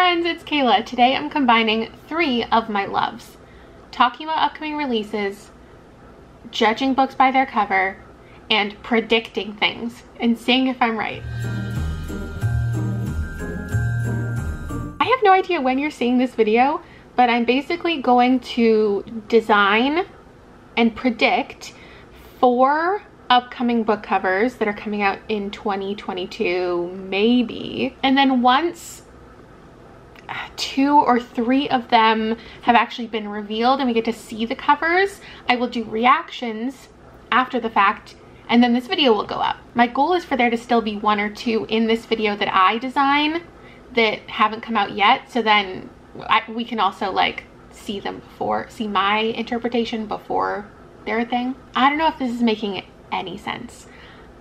friends, it's Kayla. Today I'm combining 3 of my loves. Talking about upcoming releases, judging books by their cover, and predicting things and seeing if I'm right. I have no idea when you're seeing this video, but I'm basically going to design and predict 4 upcoming book covers that are coming out in 2022, maybe. And then once 2 or 3 of them have actually been revealed and we get to see the covers, I will do reactions after the fact, and then this video will go up. My goal is for there to still be 1 or 2 in this video that I design that haven't come out yet, so then we can also like see them before, see my interpretation before their thing. I don't know if this is making any sense.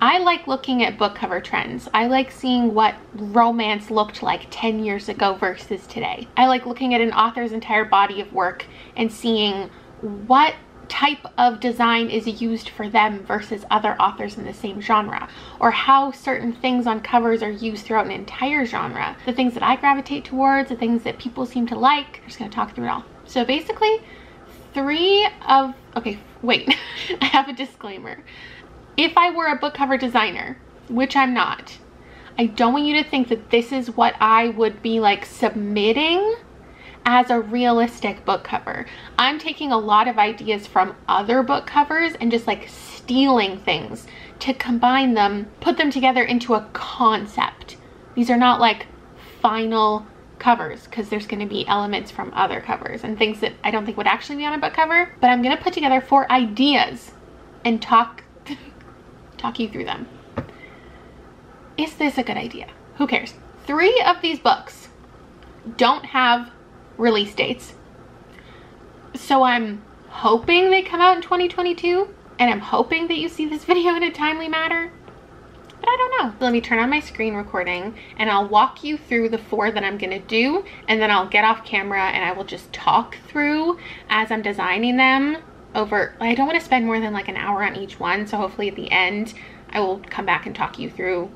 I like looking at book cover trends. I like seeing what romance looked like 10 years ago versus today. I like looking at an author's entire body of work and seeing what type of design is used for them versus other authors in the same genre, or how certain things on covers are used throughout an entire genre. The things that I gravitate towards, the things that people seem to like. I'm just gonna talk through it all. So basically, okay, wait, I have a disclaimer. If I were a book cover designer, which I'm not, I don't want you to think that this is what I would be like submitting as a realistic book cover. I'm taking a lot of ideas from other book covers and just like stealing things to combine them, put them together into a concept. These are not like final covers, because there's going to be elements from other covers and things that I don't think would actually be on a book cover, but I'm going to put together 4 ideas and talk you through them. Is this a good idea? Who cares? 3 of these books don't have release dates, so I'm hoping they come out in 2022, and I'm hoping that you see this video in a timely manner, but I don't know. Let me turn on my screen recording and I'll walk you through the 4 that I'm gonna do, and then I'll get off camera and I will just talk through as I'm designing them over. I don't want to spend more than like an hour on each one, so hopefully at the end I will come back and talk you through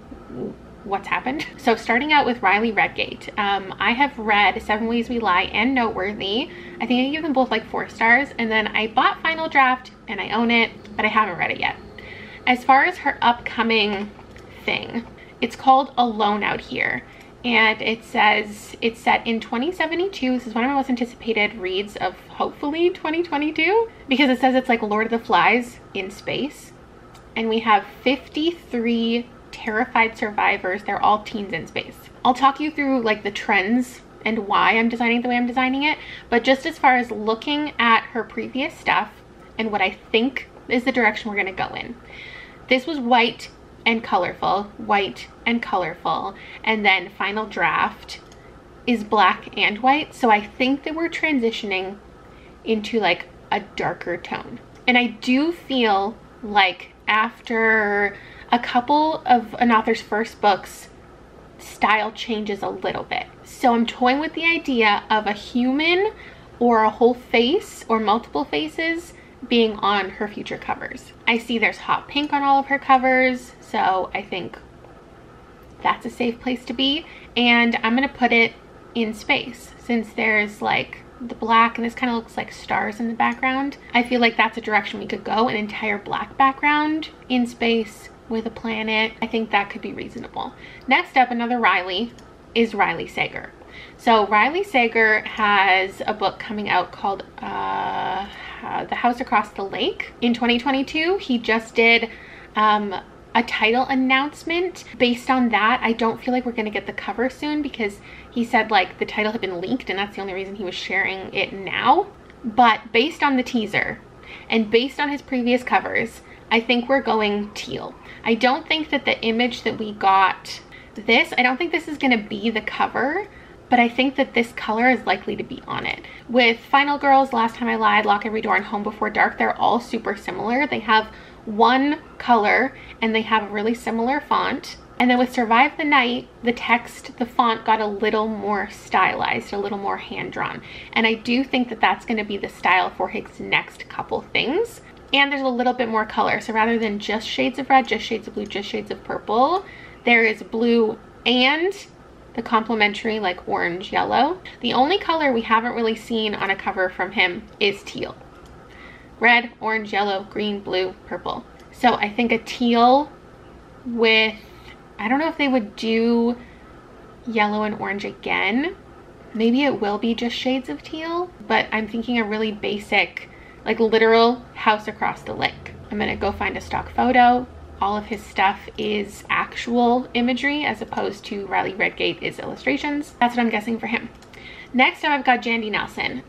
what's happened. So starting out with Riley Redgate, I have read 7 Ways We Lie and Noteworthy. I think I gave them both like 4 stars, and then I bought Final Draft and I own it, but I haven't read it yet. As far as her upcoming thing, it's called Alone Out Here, and it says it's set in 2072. This is one of my most anticipated reads of hopefully 2022, because it says it's like Lord of the Flies in space, and we have 53 terrified survivors. They're all teens in space. I'll talk you through like the trends and why I'm designing it the way I'm designing it, but just as far as looking at her previous stuff and what I think is the direction we're going to go in. This was white and colorful, and then Final Draft is black and white, so I think that we're transitioning into like a darker tone. And I do feel like after a couple of an author's first books, style changes a little bit. So I'm toying with the idea of a human or a whole face or multiple faces being on her future covers. I see there's hot pink on all of her covers, so I think that's a safe place to be. And I'm gonna put it in space, since there's like the black and this kind of looks like stars in the background. I feel like that's a direction we could go, an entire black background in space with a planet. I think that could be reasonable. Next up, another Riley is Riley Sager. So Riley Sager has a book coming out called The House Across the Lake in 2022. He just did a title announcement. Based on that, I don't feel like we're gonna get the cover soon, because he said like the title had been leaked and that's the only reason he was sharing it now. But based on the teaser and based on his previous covers, I think we're going teal. I don't think that the image that we got, I don't think this is gonna be the cover, but I think that this color is likely to be on it. With Final Girls, Last Time I Lied, Lock Every Door, and Home Before Dark, they're all super similar. They have one color and they have a really similar font. And then with Survive the Night, the text, the font got a little more stylized, a little more hand-drawn. And I do think that that's gonna be the style for his next couple things. And there's a little bit more color. So rather than just shades of red, just shades of blue, just shades of purple, there is blue and the complementary like orange yellow. The only color we haven't really seen on a cover from him is teal. Red, orange, yellow, green, blue, purple. So I think a teal with, I don't know if they would do yellow and orange again. Maybe it will be just shades of teal, but I'm thinking a really basic, like literal house across the lake. I'm gonna go find a stock photo. All of his stuff is actual imagery as opposed to Riley Redgate is illustrations. That's what I'm guessing for him. Next up, I've got Jandy Nelson.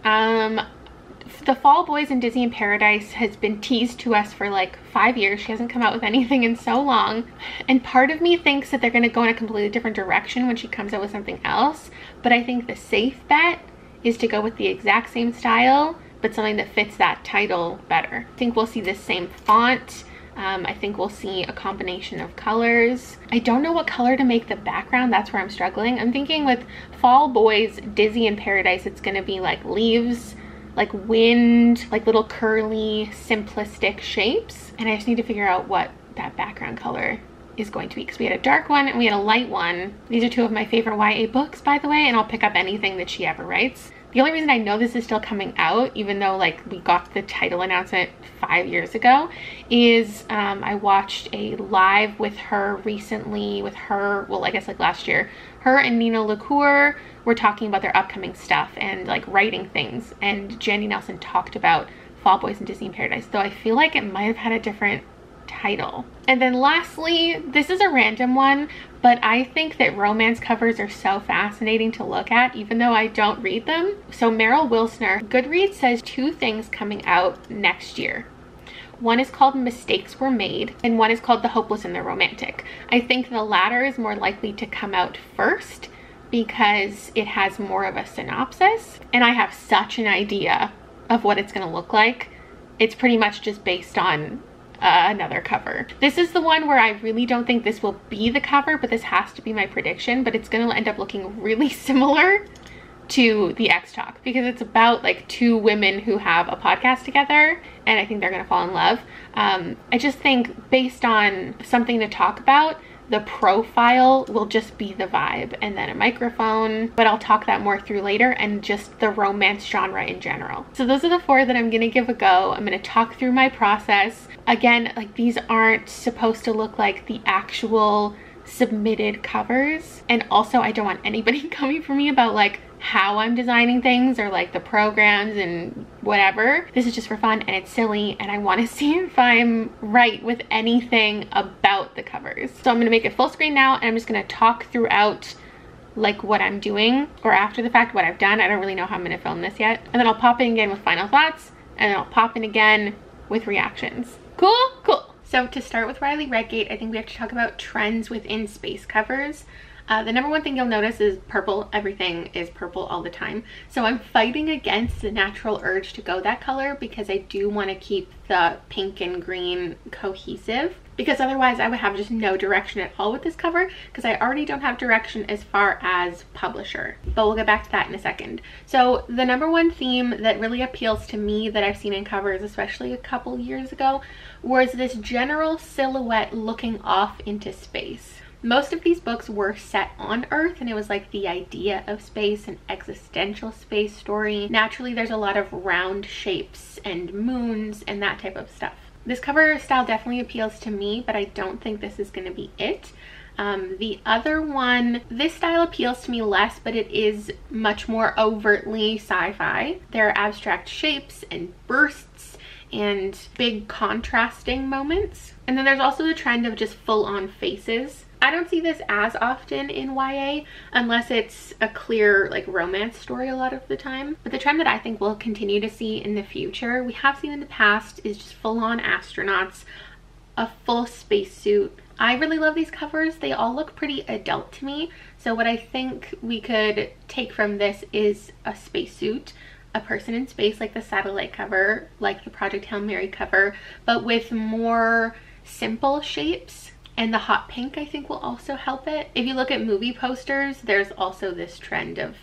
The Fall Boys in Disney in Paradise has been teased to us for like 5 years. She hasn't come out with anything in so long. And part of me thinks that they're gonna go in a completely different direction when she comes out with something else. But I think the safe bet is to go with the exact same style, but something that fits that title better. I think we'll see the same font. I think we'll see a combination of colors. I don't know what color to make the background. That's where I'm struggling. I'm thinking with Fall Boys Disney in Paradise, it's gonna be like leaves, like wind, like little curly, simplistic shapes. And I just need to figure out what that background color is going to be, because we had a dark one and we had a light one. These are two of my favorite YA books, by the way, and I'll pick up anything that she ever writes. The only reason I know this is still coming out, even though like we got the title announcement 5 years ago, is I watched a live with her recently, well, I guess like last year. Her and Nina LaCour were talking about their upcoming stuff and like writing things, and Jandy Nelson talked about Fall Boys and Disney in Paradise, though I feel like it might have had a different title. And then lastly, this is a random one, but I think that romance covers are so fascinating to look at, even though I don't read them. So Merrill Wilsner, Goodreads says 2 things coming out next year. One is called Mistakes Were Made, and one is called The Hopeless and the Romantic. I think the latter is more likely to come out first because it has more of a synopsis, and I have such an idea of what it's gonna look like. It's pretty much just based on another cover. This is the one where I really don't think this will be the cover, but this has to be my prediction, but it's gonna end up looking really similar to the X Talk because it's about like 2 women who have a podcast together, and I think they're gonna fall in love. I just think based on something to talk about, the profile will just be the vibe and then a microphone, but I'll talk that more through later, and just the romance genre in general. So those are the 4 that I'm gonna give a go. I'm gonna talk through my process. Again, like these aren't supposed to look like the actual submitted covers, and also I don't want anybody coming for me about like how I'm designing things or like the programs and whatever. This is just for fun and it's silly, and I want to see if I'm right with anything about the covers. So I'm going to make it full screen now, and I'm just going to talk throughout like what I'm doing, or after the fact what I've done. I don't really know how I'm going to film this yet, and then I'll pop in again with final thoughts, and then I'll pop in again with reactions. Cool? Cool. So to start with Riley Redgate, I think we have to talk about trends within space covers. The number one thing you'll notice is purple. Everything is purple all the time. So I'm fighting against the natural urge to go that color because I do want to keep the pink and green cohesive, because otherwise I would have just no direction at all with this cover, because I already don't have direction as far as publisher. But we'll get back to that in a second. So the number one theme that really appeals to me that I've seen in covers, especially a couple years ago, was this general silhouette looking off into space. Most of these books were set on Earth, and it was like the idea of space, an existential space story. Naturally, there's a lot of round shapes and moons and that type of stuff. This cover style definitely appeals to me, but I don't think this is going to be it. The other one, this style appeals to me less, but it is much more overtly sci-fi. There are abstract shapes and bursts and big contrasting moments. And then there's also the trend of just full-on faces. I don't see this as often in YA unless it's a clear like romance story a lot of the time. But the trend that I think we'll continue to see in the future, we have seen in the past, is just full-on astronauts, a full spacesuit. I really love these covers. They all look pretty adult to me. So what I think we could take from this is a spacesuit, a person in space like the satellite cover, like the Project Hail Mary cover, but with more simple shapes. And the hot pink I think will also help it. If you look at movie posters, there's also this trend of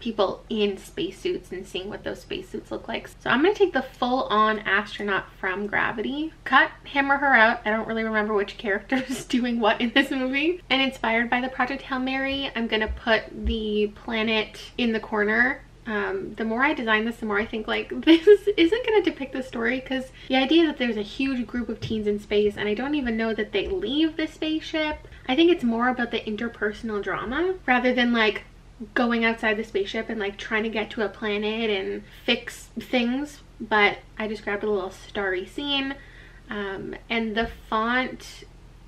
people in spacesuits and seeing what those spacesuits look like. So I'm gonna take the full-on astronaut from Gravity, cut him or her out. I don't really remember which character is doing what in this movie. And inspired by the Project Hail Mary, I'm gonna put the planet in the corner. The more I design this, the more I think like this isn't going to depict the story, because the idea that there's a huge group of teens in space and I don't even know that they leave the spaceship. I think it's more about the interpersonal drama rather than like going outside the spaceship and like trying to get to a planet and fix things. But I just grabbed a little starry scene, and the font,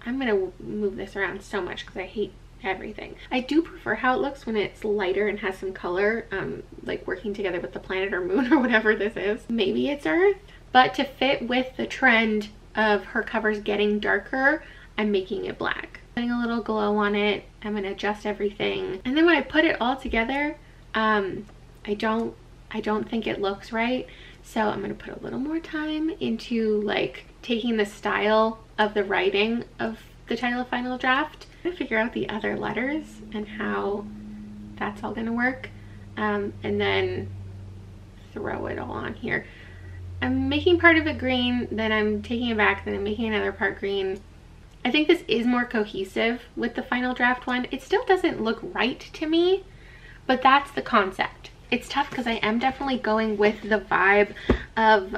I'm going to move this around so much because I hate everything. I do prefer how it looks when it's lighter and has some color, like working together with the planet or moon or whatever this is. Maybe it's Earth, but to fit with the trend of her covers getting darker, I'm making it black. Putting a little glow on it. I'm gonna adjust everything, and then when I put it all together, I don't think it looks right, so I'm gonna put a little more time into like taking the style of the writing of the title of Final Draft, figure out the other letters and how that's all gonna work, and then throw it all on here. I'm making part of it green, then I'm taking it back, then I'm making another part green. I think this is more cohesive with the Final Draft one. It still doesn't look right to me, but that's the concept. It's tough because I am definitely going with the vibe of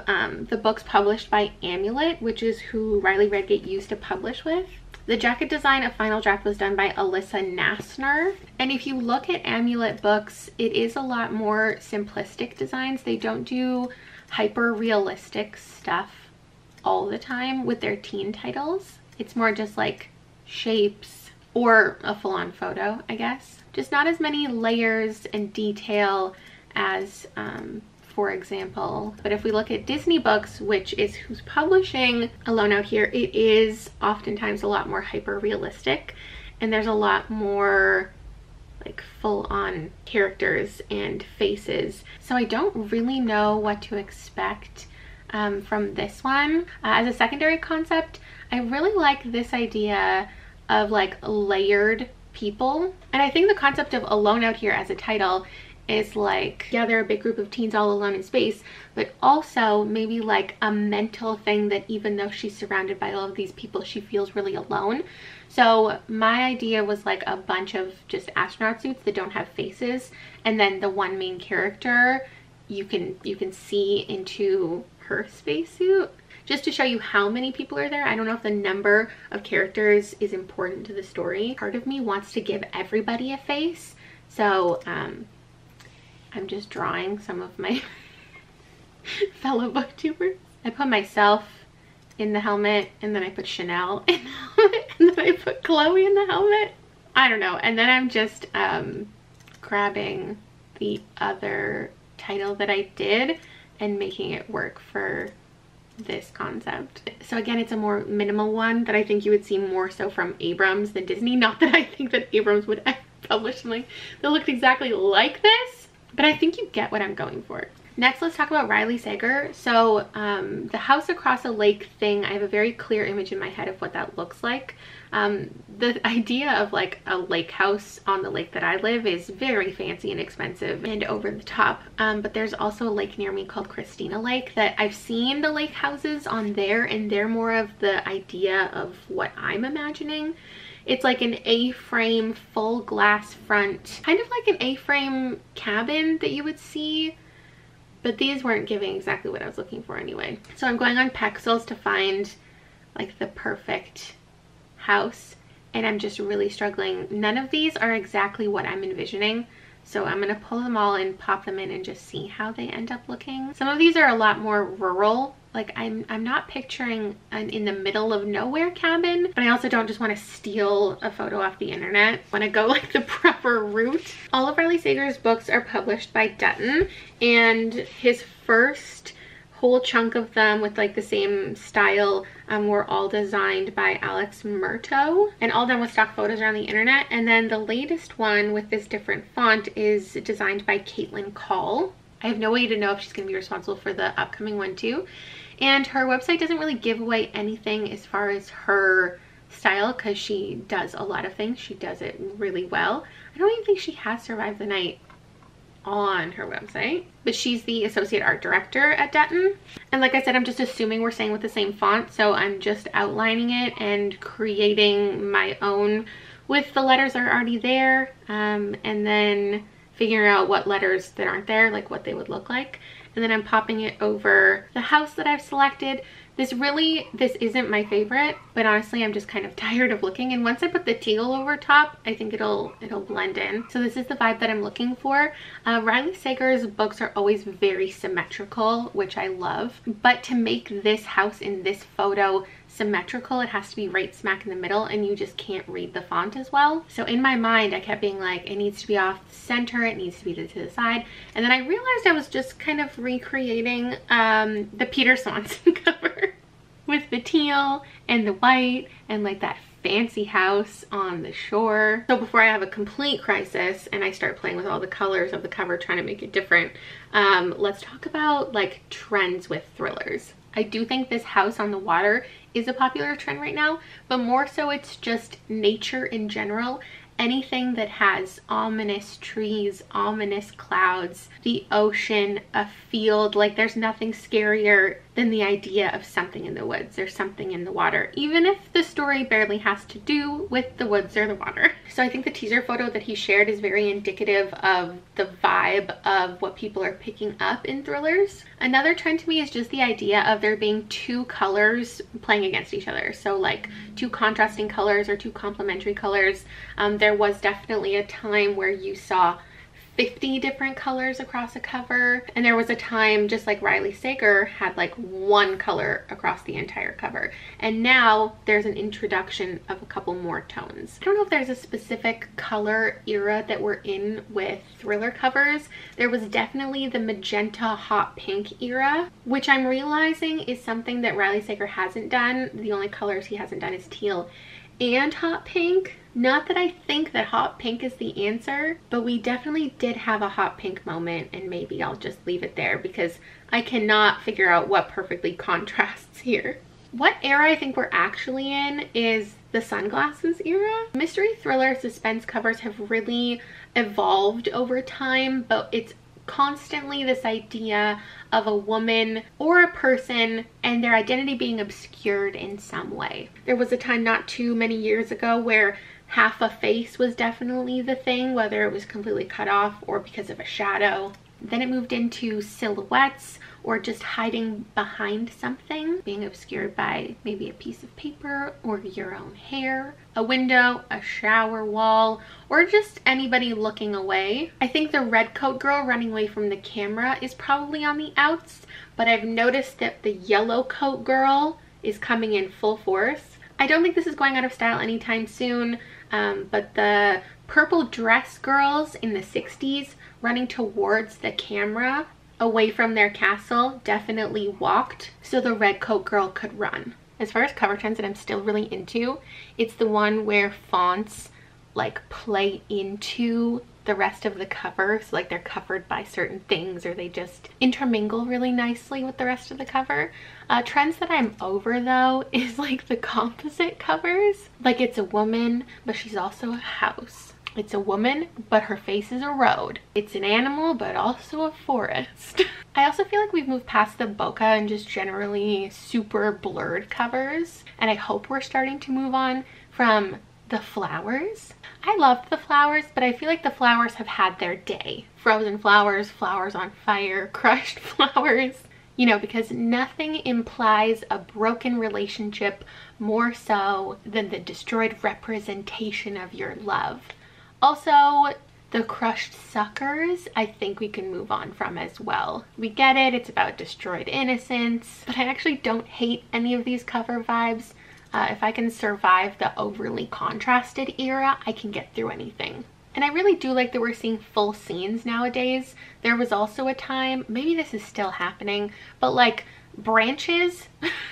the books published by Amulet, which is who Riley Redgate used to publish with. The jacket design of Final Draft was done by Alyssa Nassner. And if you look at Amulet books, it is a lot more simplistic designs. They don't do hyper realistic stuff all the time with their teen titles. It's more just like shapes or a full-on photo, I guess. Just not as many layers and detail as for example. But if we look at Disney books, which is who's publishing Alone Out Here, it is oftentimes a lot more hyper realistic, and there's a lot more like full-on characters and faces. So I don't really know what to expect from this one. As a secondary concept, I really like this idea of like layered people, and I think the concept of Alone Out Here as a title is like, yeah, they're a big group of teens all alone in space, but also maybe like a mental thing that even though she's surrounded by all of these people, she feels really alone. So my idea was like a bunch of just astronaut suits that don't have faces, and then the one main character, you can see into her spacesuit, just to show you how many people are there. I don't know if the number of characters is important to the story. Part of me wants to give everybody a face, so I'm just drawing some of my fellow booktubers. I put myself in the helmet, and then I put Chanel in the helmet, and then I put Chloe in the helmet. I don't know. And then I'm just grabbing the other title that I did and making it work for this concept. So again, it's a more minimal one that I think you would see more so from Abrams than Disney. Not that I think that Abrams would ever publish something that looked exactly like this, but I think you get what I'm going for. Next, let's talk about Riley Sager. So the house across a lake thing, I have a very clear image in my head of what that looks like. The idea of like a lake house on the lake that I live is very fancy and expensive and over the top. But there's also a lake near me called Christina Lake that I've seen the lake houses on there, and they're more of the idea of what I'm imagining. It's like an A-frame full glass front, kind of like an A-frame cabin that you would see, but these weren't giving exactly what I was looking for anyway. So I'm going on Pexels to find like the perfect house, and I'm just really struggling. None of these are exactly what I'm envisioning, so I'm gonna pull them all and pop them in and just see how they end up looking. Some of these are a lot more rural. Like I'm not picturing an in the middle of nowhere cabin, but I also don't just want to steal a photo off the internet. I want to go like the proper route. All of Riley Sager's books are published by Dutton, and his first whole chunk of them with like the same style were all designed by Alex Murto, and all done with stock photos around the internet. And then the latest one with this different font is designed by Caitlin Call. I have no way to know if she's going to be responsible for the upcoming one too. And her website doesn't really give away anything as far as her style, because she does a lot of things. She does it really well. I don't even think she has Survived the Night on her website, but she's the associate art director at Denton. And like I said, I'm just assuming we're staying with the same font, so I'm just outlining it and creating my own with the letters that are already there, and then figuring out what letters that aren't there, like what they would look like. And then I'm popping it over the house that I've selected. This isn't my favorite, but honestly, I'm just kind of tired of looking. And once I put the teal over top, I think it'll blend in. So this is the vibe that I'm looking for. Riley Sager's books are always very symmetrical, which I love. But to make this house in this photo symmetrical, it has to be right smack in the middle, and you just can't read the font as well. So in my mind, I kept being like, it needs to be off the center, it needs to be to the side. And then I realized I was just kind of recreating the Peter Swanson cover with the teal and the white and like that fancy house on the shore. So before I have a complete crisis and I start playing with all the colors of the cover trying to make it different, let's talk about like trends with thrillers. I do think this house on the water is a popular trend right now, but more so it's just nature in general. Anything that has ominous trees, ominous clouds, the ocean, a field, like there's nothing scarier than the idea of something in the woods or something in the water, even if the story barely has to do with the woods or the water. So I think the teaser photo that he shared is very indicative of the vibe of what people are picking up in thrillers. Another trend to me is just the idea of there being two colors playing against each other. So like two contrasting colors or two complementary colors. There was definitely a time where you saw 50 different colors across a cover, and there was a time, just like Riley Sager had like one color across the entire cover, and now there's an introduction of a couple more tones. I don't know if there's a specific color era that we're in with thriller covers. There was definitely the magenta hot pink era, which I'm realizing is something that Riley Sager hasn't done. The only colors he hasn't done is teal and hot pink. Not that I think that hot pink is the answer, but we definitely did have a hot pink moment, and maybe I'll just leave it there because I cannot figure out what perfectly contrasts here. What era I think we're actually in is the sunglasses era. Mystery thriller suspense covers have really evolved over time, but it's constantly this idea of a woman or a person and their identity being obscured in some way. There was a time not too many years ago where half a face was definitely the thing, whether it was completely cut off or because of a shadow. Then it moved into silhouettes or just hiding behind something, being obscured by maybe a piece of paper or your own hair, a window, a shower wall, or just anybody looking away. I think the red coat girl running away from the camera is probably on the outs, but I've noticed that the yellow coat girl is coming in full force. I don't think this is going out of style anytime soon, but the purple dress girls in the 60s running towards the camera away from their castle definitely walked so the red coat girl could run. As far as cover trends that I'm still really into, it's the one where fonts like play into the rest of the cover, so like they're covered by certain things or they just intermingle really nicely with the rest of the cover. Trends that I'm over though is like the composite covers. Like it's a woman but she's also a house. It's a woman but her face is a road. It's an animal but also a forest. I also feel like we've moved past the bokeh and just generally super blurred covers, and I hope we're starting to move on from the flowers. I loved the flowers, but I feel like the flowers have had their day. Frozen flowers, flowers on fire, crushed flowers. You know, because nothing implies a broken relationship more so than the destroyed representation of your love. Also, the crushed suckers, I think we can move on from as well. We get it, it's about destroyed innocence, but I actually don't hate any of these cover vibes. If I can survive the overly contrasted era, I can get through anything. And I really do like that we're seeing full scenes nowadays. There was also a time, maybe this is still happening, but like branches,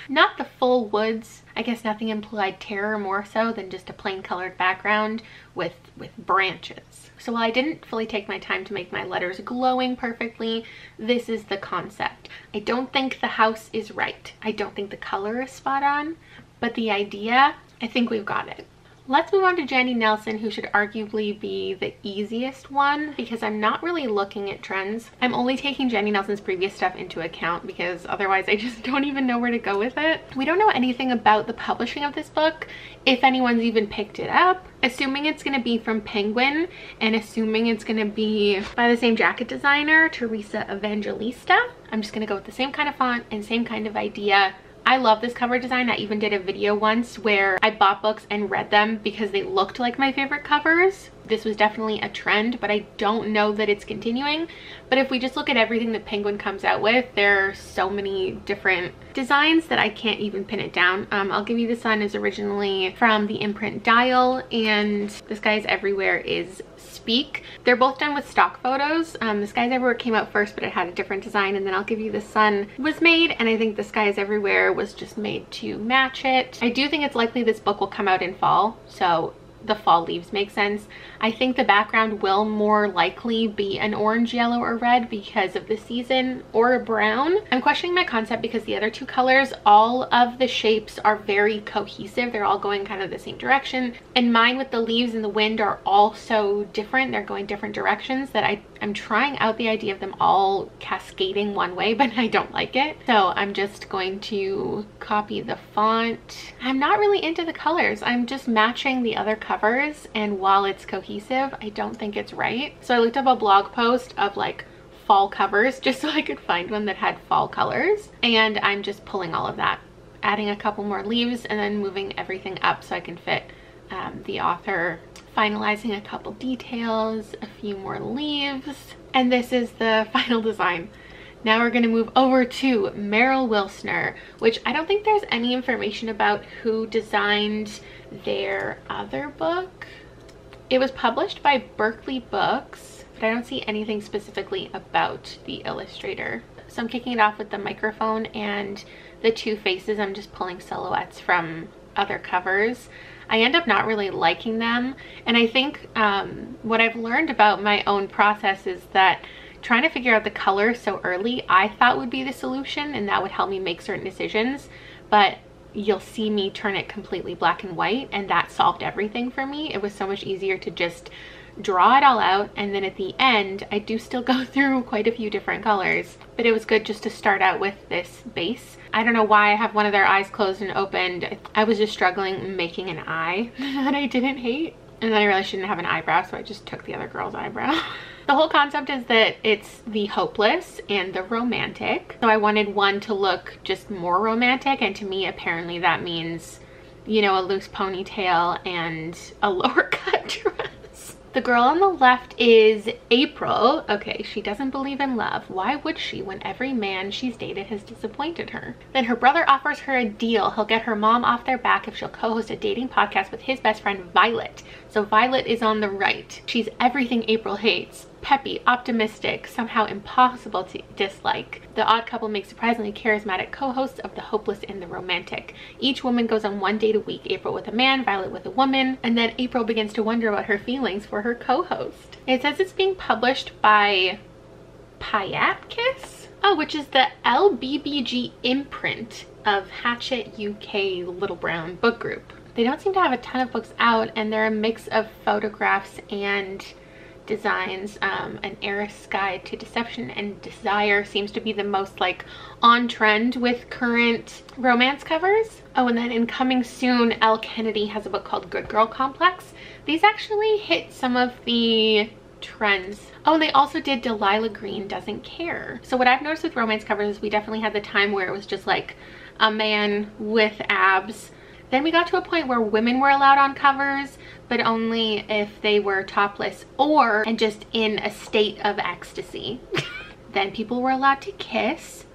not the full woods. I guess nothing implied terror more so than just a plain colored background with branches. So while I didn't fully take my time to make my letters glowing perfectly, this is the concept. I don't think the house is right. I don't think the color is spot on, but the idea, I think we've got it. Let's move on to Jenny Nelson, who should arguably be the easiest one because I'm not really looking at trends. I'm only taking Jenny Nelson's previous stuff into account because otherwise I just don't even know where to go with it. We don't know anything about the publishing of this book, if anyone's even picked it up. Assuming it's going to be from Penguin and assuming it's going to be by the same jacket designer, Teresa Evangelista, I'm just going to go with the same kind of font and same kind of idea. I love this cover design. I even did a video once where I bought books and read them because they looked like my favorite covers. This was definitely a trend, but I don't know that it's continuing. But if we just look at everything that Penguin comes out with, there are so many different designs that I can't even pin it down. I'll Give You the Sun is originally from the imprint Dial, and The Skies Everywhere is Speak. They're both done with stock photos. The Skies Everywhere came out first, but it had a different design, and then I'll Give You the Sun was made, and I think The Skies Everywhere was just made to match it. I do think it's likely this book will come out in fall, so the fall leaves make sense. I think the background will more likely be an orange, yellow, or red because of the season, or a brown. I'm questioning my concept because the other two colors, all of the shapes are very cohesive. They're all going kind of the same direction, and mine with the leaves and the wind are also different. They're going different directions that I'm trying out the idea of them all cascading one way, but I don't like it. So I'm just going to copy the font. I'm not really into the colors. I'm just matching the other covers, and while it's cohesive, I don't think it's right. So I looked up a blog post of like fall covers just so I could find one that had fall colors, and I'm just pulling all of that, adding a couple more leaves, and then moving everything up so I can fit the author, finalizing a couple details, a few more leaves, and this is the final design. Now we're going to move over to Merrill Wilsner, which I don't think there's any information about who designed their other book. It was published by Berkeley Books, but I don't see anything specifically about the illustrator. So I'm kicking it off with the microphone and the two faces. I'm just pulling silhouettes from other covers. I end up not really liking them, and I think what I've learned about my own process is that trying to figure out the color so early I thought would be the solution, and that would help me make certain decisions, but you'll see me turn it completely black and white, and that solved everything for me. It was so much easier to just draw it all out, and then at the end I do still go through quite a few different colors, but it was good just to start out with this base. I don't know why I have one of their eyes closed and opened. I was just struggling making an eye that I didn't hate, and then I realized she didn't have an eyebrow, so I just took the other girl's eyebrow. The whole concept is that it's the hopeless and the romantic, so I wanted one to look just more romantic, and to me apparently that means, you know, a loose ponytail and a lower cut dress. The girl on the left is April. Okay, she doesn't believe in love. Why would she when every man she's dated has disappointed her? Then her brother offers her a deal. He'll get her mom off their back if she'll co-host a dating podcast with his best friend Violet. So Violet is on the right. She's everything April hates. Peppy, optimistic, somehow impossible to dislike. The odd couple makes surprisingly charismatic co-hosts of The Hopeless and the Romantic. Each woman goes on one date a week, April with a man, Violet with a woman, and then April begins to wonder about her feelings for her co-host. It says it's being published by Piatkiss, which is the LBBG imprint of Hachette UK Little Brown Book Group. They don't seem to have a ton of books out, and they're a mix of photographs and designs. An Heiress Guide to Deception and Desire seems to be the most like on trend with current romance covers. Oh, and then in coming soon, Elle Kennedy has a book called Good Girl Complex. These actually hit some of the trends. Oh, and they also did Delilah Green Doesn't Care. So what I've noticed with romance covers is we definitely had the time where it was just like a man with abs. Then we got to a point where women were allowed on covers, but only if they were topless or and just in a state of ecstasy. Then people were allowed to kiss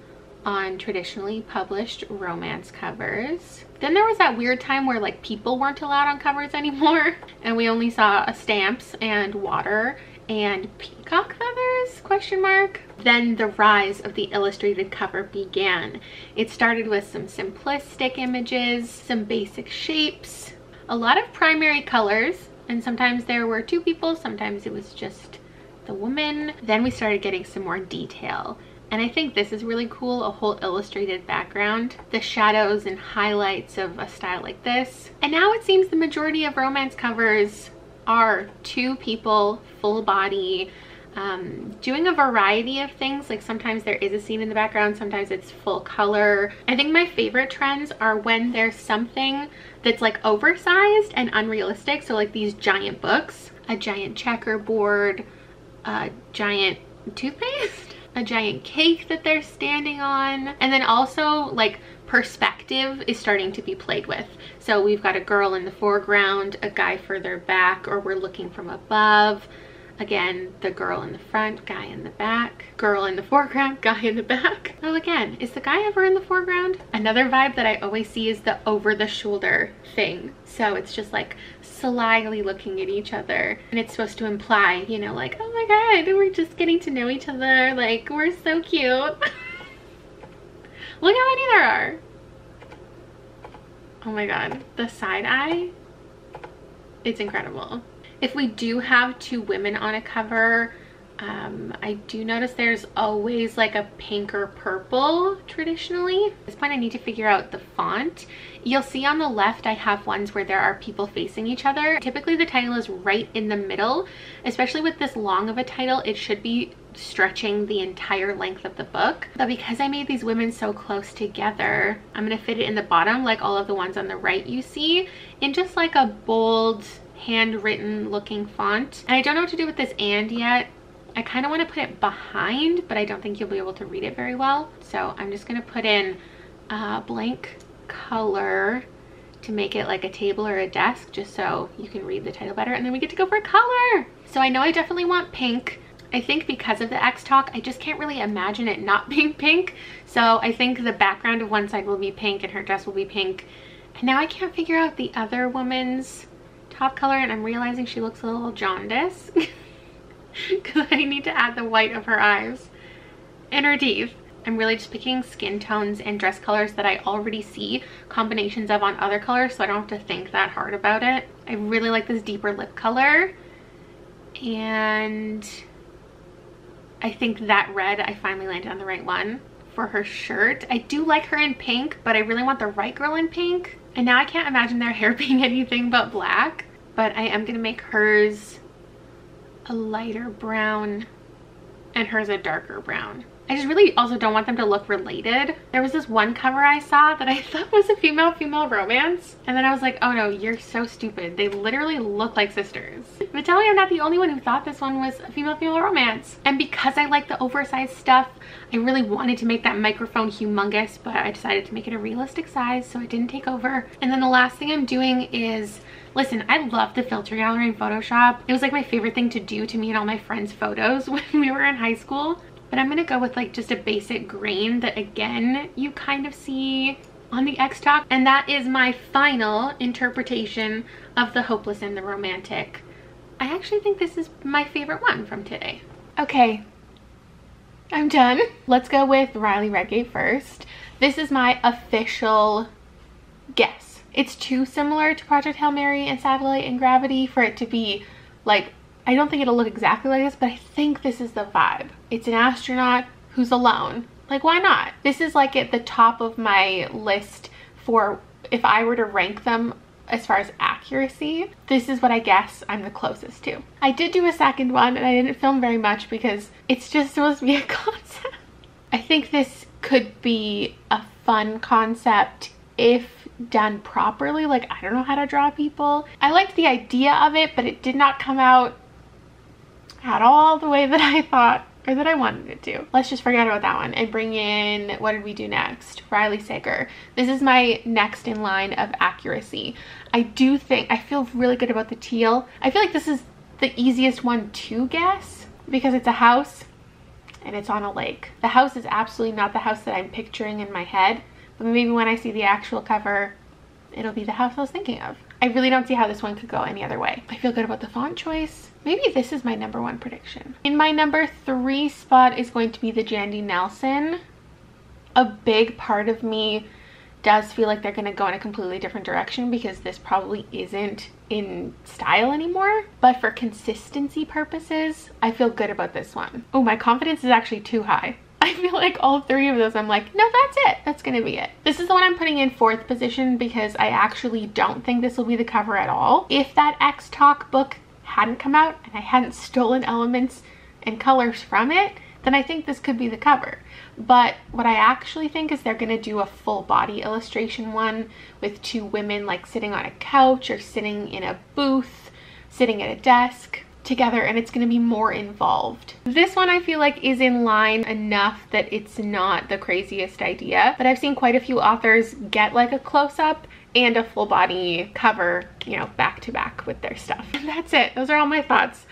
on traditionally published romance covers. Then there was that weird time where like people weren't allowed on covers anymore, and we only saw stamps and water and peacock feathers, question mark. Then the rise of the illustrated cover began. It started with some simplistic images, some basic shapes, a lot of primary colors, and sometimes there were two people, sometimes it was just the woman. Then we started getting some more detail, And I think this is really cool, a whole illustrated background, the shadows and highlights of a style like this. And now it seems the majority of romance covers are two people, full body, doing a variety of things. Like sometimes there is a scene in the background, sometimes it's full color. I think my favorite trends are when there's something that's like oversized and unrealistic. So like these giant books, a giant checkerboard, a giant toothpaste, a giant cake that they're standing on. And then also like perspective is starting to be played with. So we've got a girl in the foreground, a guy further back, or we're looking from above. Again, the girl in the front, guy in the back, girl in the foreground, guy in the back. Oh, again, is the guy ever in the foreground? Another vibe that I always see is the over the shoulder thing. So it's just like slyly looking at each other. And it's supposed to imply, you know, like, oh my God, we're just getting to know each other. Like, we're so cute. Look how many there are. Oh my God, the side eye, it's incredible. If we do have two women on a cover, I do notice there's always like a pink or purple traditionally. At this point I need to figure out the font. You'll see on the left I have ones where there are people facing each other. Typically the title is right in the middle. Especially with this long of a title, it should be stretching the entire length of the book. But because I made these women so close together, I'm gonna fit it in the bottom like all of the ones on the right you see, in just like a bold, handwritten looking font. And I don't know what to do with this "and" yet. I kind of want to put it behind, but I don't think you'll be able to read it very well. So I'm just going to put in blank color to make it like a table or a desk, just so you can read the title better. And then we get to go for color. So I know I definitely want pink. I think because of the X talk, I just can't really imagine it not being pink. So I think the background of one side will be pink and her dress will be pink. And now I can't figure out the other woman's top color, and I'm realizing she looks a little jaundiced because I need to add the white of her eyes and her teeth. I'm really just picking skin tones and dress colors that I already see combinations of on other colors, so I don't have to think that hard about it. I really like this deeper lip color, and I think that red, I finally landed on the right one for her shirt. I do like her in pink, but I really want the right girl in pink. And now I can't imagine their hair being anything but black, but I am gonna make hers a lighter brown and hers a darker brown. I just really also don't want them to look related. There was this one cover I saw that I thought was a female-female romance, and then I was like, oh no, you're so stupid. They literally look like sisters. But tell me I'm not the only one who thought this one was a female-female romance. And because I like the oversized stuff, I really wanted to make that microphone humongous, but I decided to make it a realistic size so it didn't take over. And then the last thing I'm doing is, listen, I love the filter gallery in Photoshop. It was like my favorite thing to do to me and all my friends' photos when we were in high school. But I'm gonna go with like just a basic grain that again you kind of see on the X talk. And that is my final interpretation of the hopeless and the romantic. I actually think this is my favorite one from today. Okay, I'm done. Let's go with Riley Redgate first. This is my official guess. It's too similar to Project Hail Mary and Satellite and Gravity for it to be like, I don't think it'll look exactly like this, but I think this is the vibe. It's an astronaut who's alone. Like, why not? This is like at the top of my list for if I were to rank them as far as accuracy. This is what I guess I'm the closest to. I did do a second one and I didn't film very much because it's just supposed to be a concept. I think this could be a fun concept if done properly. Like, I don't know how to draw people. I liked the idea of it, but it did not come out at all the way that I thought or that I wanted it to. Let's just forget about that one and bring in, what did we do next? Riley Sager. This is my next in line of accuracy. I feel really good about the teal. I feel like this is the easiest one to guess because it's a house and it's on a lake. The house is absolutely not the house that I'm picturing in my head, but maybe when I see the actual cover, it'll be the house I was thinking of. I really don't see how this one could go any other way. I feel good about the font choice. Maybe this is my number one prediction. In my number 3 spot is going to be the Jandy Nelson. A big part of me does feel like they're going to go in a completely different direction because this probably isn't in style anymore. But for consistency purposes, I feel good about this one. Oh, my confidence is actually too high. I I feel like all three of those I'm like, no, that's it. That's gonna be it. This is the one I'm putting in 4th position because I actually don't think this will be the cover at all. If that X-Talk book hadn't come out and I hadn't stolen elements and colors from it, then I think this could be the cover. But what I actually think is they're gonna do a full body illustration one with 2 women like sitting on a couch or sitting in a booth, sitting at a desk together, and it's going to be more involved. This one I feel like is in line enough that it's not the craziest idea, but I've seen quite a few authors get like a close-up and a full body cover, you know, back to back with their stuff. And that's it. Those are all my thoughts.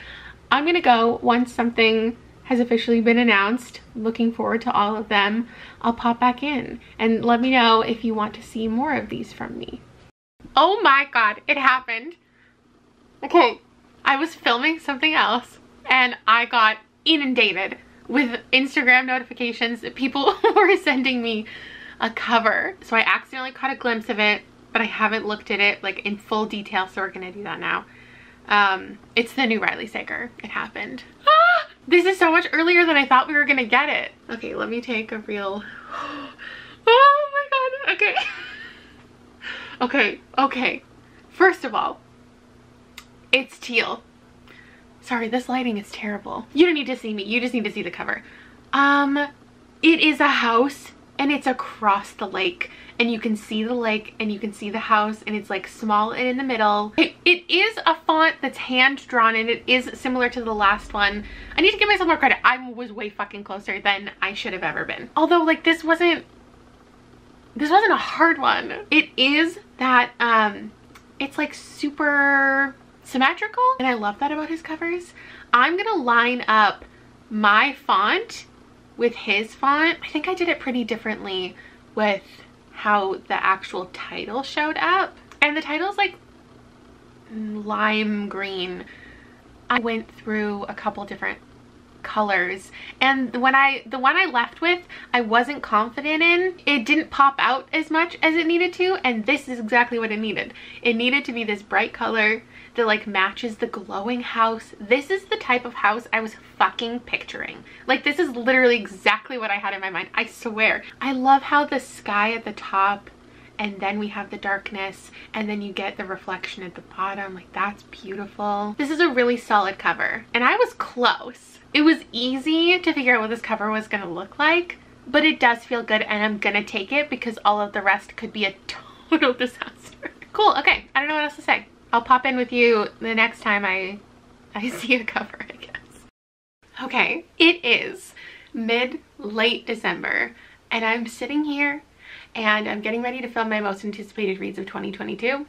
I'm gonna go once something has officially been announced. Looking forward to all of them. I'll pop back in and let me know if you want to see more of these from me. Oh my god, it happened. Okay, I was filming something else and I got inundated with Instagram notifications that people were sending me a cover. So I accidentally caught a glimpse of it, but I haven't looked at it like in full detail, so we're gonna do that now. It's the new Riley Sager. It happened. Ah, this is so much earlier than I thought we were gonna get it. Okay, let me take a real, oh my god, okay. Okay. First of all, it's teal. Sorry, this lighting is terrible. You don't need to see me. You just need to see the cover. It is a house and it's across the lake, and you can see the lake and you can see the house, and it's like small and in the middle. It is a font that's hand drawn and it is similar to the last one. I need to give myself more credit. I was way fucking closer than I should have ever been. Although like this wasn't a hard one. It is that it's like super symmetrical, and I love that about his covers. I'm gonna line up my font with his font. I think I did it pretty differently with how the actual title showed up, and the title's like lime green. I went through a couple different colors, and the one I left with I wasn't confident in. It didn't pop out as much as it needed to, and this is exactly what it needed. It needed to be this bright color that like matches the glowing house. This is the type of house I was fucking picturing. Like this is literally exactly what I had in my mind, I swear. I love how the sky at the top, and then we have the darkness, and then you get the reflection at the bottom. Like that's beautiful. This is a really solid cover, and I was close. It was easy to figure out what this cover was gonna look like, but it does feel good, and I'm gonna take it because all of the rest could be a total disaster. Cool, okay, I don't know what else to say. I'll pop in with you the next time I see a cover, I guess. Okay, it is mid-late December, and I'm sitting here and I'm getting ready to film my most anticipated reads of 2022. I'm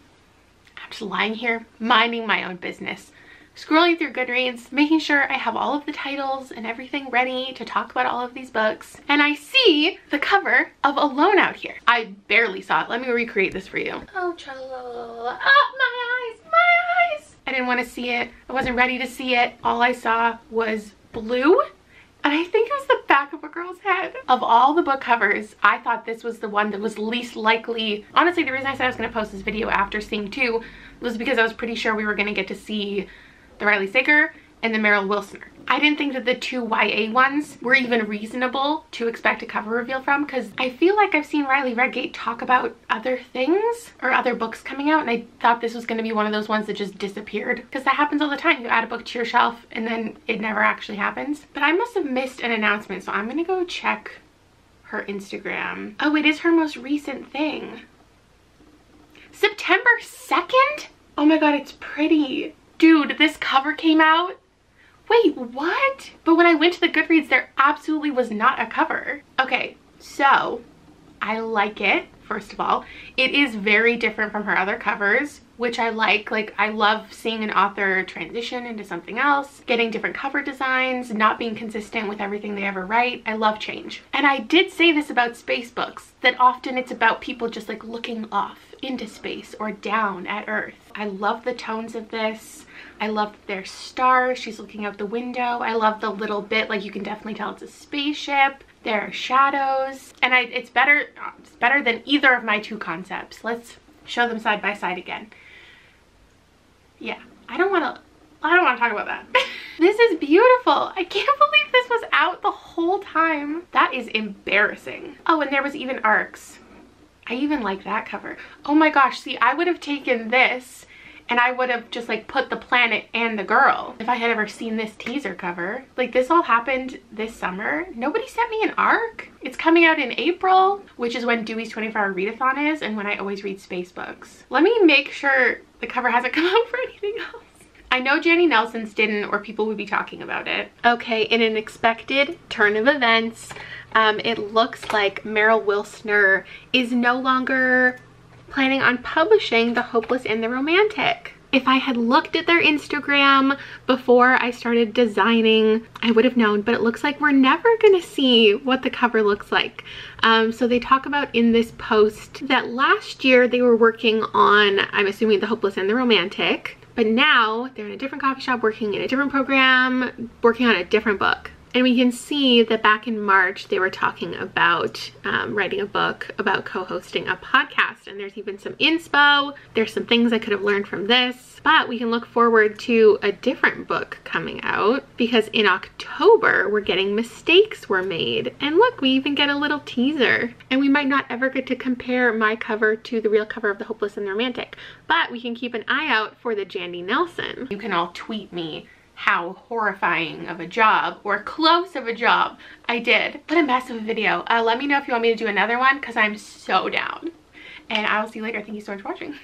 just lying here, minding my own business, scrolling through Goodreads, making sure I have all of the titles and everything ready to talk about all of these books, and I see the cover of Alone out here. I barely saw it. Let me recreate this for you. Oh, tra-la-la-la. Oh, my eyes, my eyes. I didn't want to see it. I wasn't ready to see it. All I saw was blue, and I think it was the back of a girl's head. Of all the book covers, I thought this was the one that was least likely. Honestly, the reason I said I was going to post this video after seeing 2 was because I was pretty sure we were going to get to see the Riley Sager and the Merrill Wilsner. I didn't think that the 2 YA ones were even reasonable to expect a cover reveal from, because I feel like I've seen Riley Redgate talk about other things or other books coming out, and I thought this was going to be one of those ones that just disappeared, because that happens all the time. You add a book to your shelf and then it never actually happens. But I must have missed an announcement, so I'm gonna go check her Instagram. Oh, it is her most recent thing. September 2nd? Oh my god, it's pretty. Dude, this cover came out. Wait, what? But when I went to the Goodreads, there absolutely was not a cover. Okay, so I like it, first of all. It is very different from her other covers, which I like. Like, I love seeing an author transition into something else, getting different cover designs, not being consistent with everything they ever write. I love change. And I did say this about space books, that often it's about people just like looking off into space or down at Earth. I love the tones of this. I love their stars. She's looking out the window. I love the little bit, like you can definitely tell it's a spaceship. There are shadows, and it's better than either of my 2 concepts. Let's show them side by side again. Yeah, I don't want to I don't want to talk about that. This is beautiful. I can't believe this was out the whole time. That is embarrassing. Oh, and there was even arcs. I even like that cover. Oh my gosh, see, I would have taken this and I would have just like put the planet and the girl if I had ever seen this teaser cover. Like, this all happened this summer. Nobody sent me an arc. It's coming out in April, which is when Dewey's 24-hour readathon is and when I always read space books. Let me make sure the cover hasn't come out for anything else. I know Jandy Nelson's didn't, or people would be talking about it. Okay, in an expected turn of events, it looks like Merrill Wilsner is no longer planning on publishing The Hopeless and the Romantic. If I had looked at their Instagram before I started designing, I would have known, but it looks like we're never gonna see what the cover looks like. So they talk about in this post that last year they were working on, I'm assuming, The Hopeless and the Romantic, but now they're in a different coffee shop working in a different program, working on a different book. And we can see that back in March, they were talking about writing a book, about co-hosting a podcast. And there's even some inspo. There's some things I could have learned from this. But we can look forward to a different book coming out, because in October, we're getting Mistakes Were Made. And look, we even get a little teaser. And we might not ever get to compare my cover to the real cover of The Hopeless and the Romantic. But we can keep an eye out for the Jandy Nelson. You can all tweet me how horrifying of a job, or close of a job, I did. What a mess of a video. Let me know if you want me to do another one, because I'm so down. And I will see you later. Thank you so much for watching.